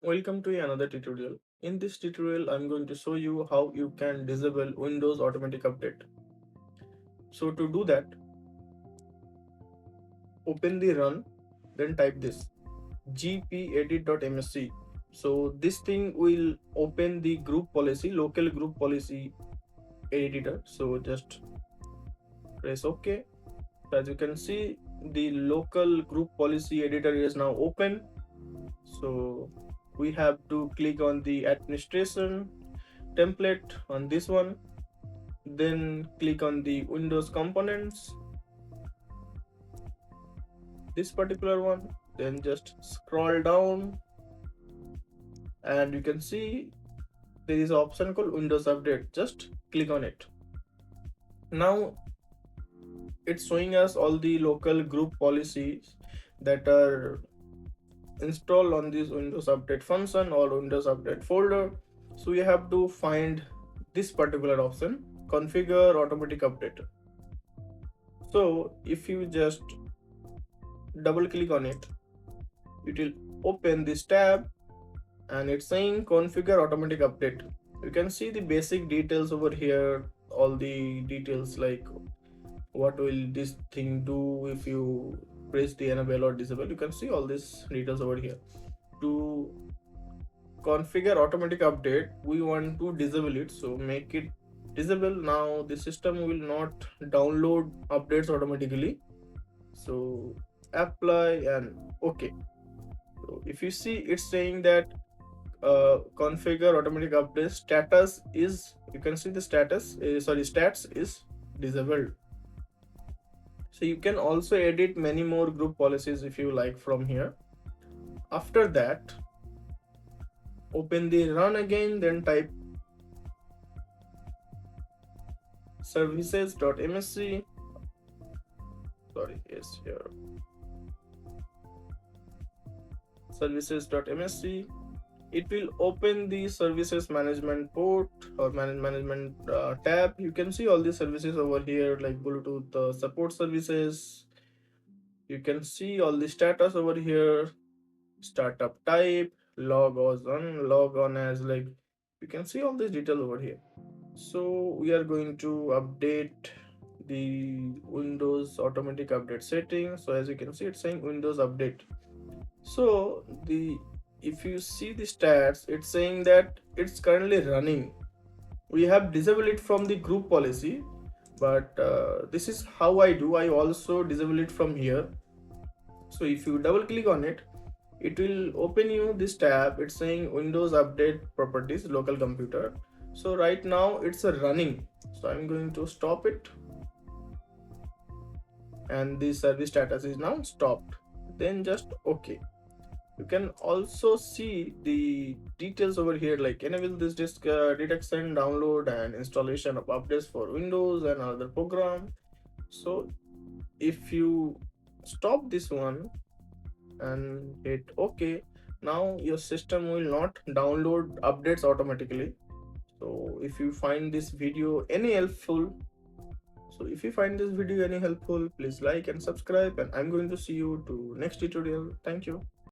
Welcome to another tutorial. In this tutorial, I'm going to show you how you can disable Windows automatic update. So to do that, open the run, then type this gpedit.msc. So this thing will open the group policy, local group policy editor. So just press OK. So as you can see, the local group policy editor is now open. So we have to click on the administration template on this one, then click on the Windows components, this particular one, then just scroll down and you can see there is an option called Windows Update. Just click on it. Now it's showing us all the local group policies that are installed on this Windows Update function or Windows Update folder. So we have to find this particular option, configure automatic update. So if you just double click on it, it will open this tab and it's saying configure automatic update. You can see the basic details over here, all the details like what will this thing do if you press the enable or disable. You can see all these details over here. To configure automatic update, we want to disable it, so make it disable. Now the system will not download updates automatically, so apply and okay. So if you see, it's saying that configure automatic update status is, you can see the status stats is disabled. So you can also edit many more group policies if you like from here. After that, open the run again, then type services.msc. Sorry, yes, here services.msc. It will open the services management port or management tab. You can see all the services over here like Bluetooth support services. You can see all the status over here, startup type, log on as, like, you can see all this detail over here. So we are going to update the Windows automatic update settings. So as you can see, it's saying Windows update. So if you see the stats, it's saying that it's currently running. We have disabled it from the group policy, but this is how I do. I also disable it from here. So if you double click on it, it will open you this tab. It's saying Windows update properties local computer. So right now it's running, so I'm going to stop it and the service status is now stopped. Then just okay. You can also see the details over here like enable this disk detection, download and installation of updates for Windows and other program. So if you stop this one and hit OK, now your system will not download updates automatically. So if you find this video any helpful, please like and subscribe, and I'm going to see you to next tutorial. Thank you.